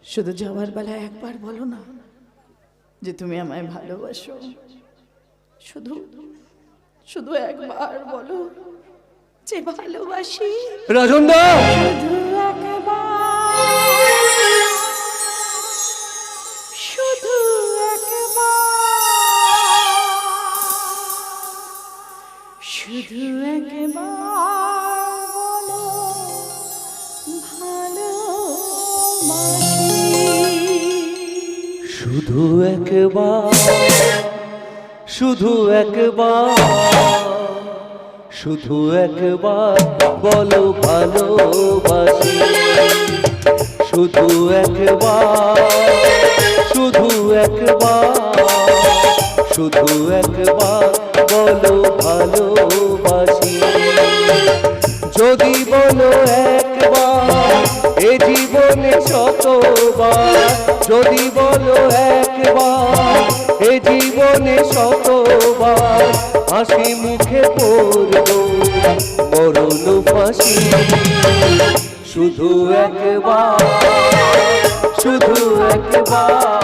শুধু যাওয়ার বেলায় একবার বলো না যে তুমি আমায় ভালোবাসো। শুধু শুধু একবার বলো যে ভালোবাসি। রাজন দা, শুধু একবার, শুধু একবার, শুধু একবার বলো ভালোবাসি। শুধু একবার, শুধু একবার, শুধু একবার বলো ভালোবাসি। শুধু একবার, শুধু একবার, শুধু একবার বলো ভালোবাসি। যদি বলো একবার এ জীবনে শতবার, যদি বলো একবার এ জীবনে শতবার, হাসি মুখে পড়বো মরণ ফাঁসি। শুধু একবার, শুধু একবার,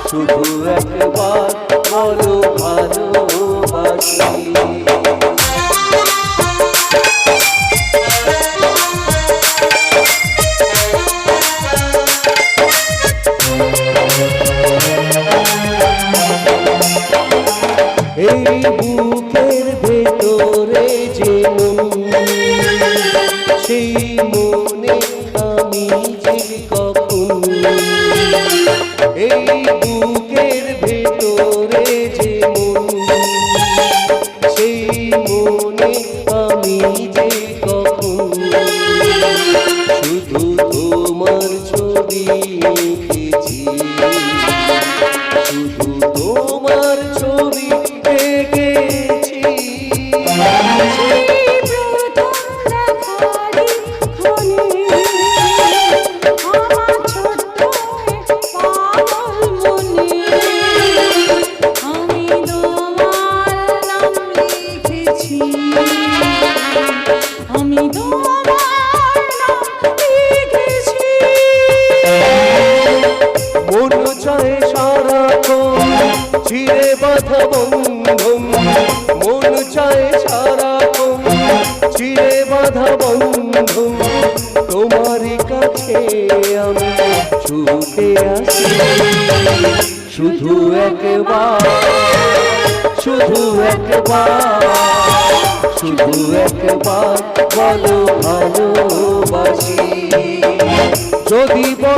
শুধু একবার বলো ভালোবাসি। এই বুকের ভেতরে যে মন, সেই মনে আমি যে কখন। এই বুকের ভেতরে যে মন, সেই মনে আমি যে কখন। শুধু তোমার ছবি এঁকেছি, শুধু তোমার ছবি এঁকেছি। মন চায় সারাক্ষণ চিরে বাঁধা বন্ধন, মন চায় সারাক্ষণ চিরে বাঁধা বন্ধন। তোমারই কাছে আমি ছুটে আসি। শুধু একবার, শুধু একবার, শুধু একবার বলো ভালোবাসি। যদি বলো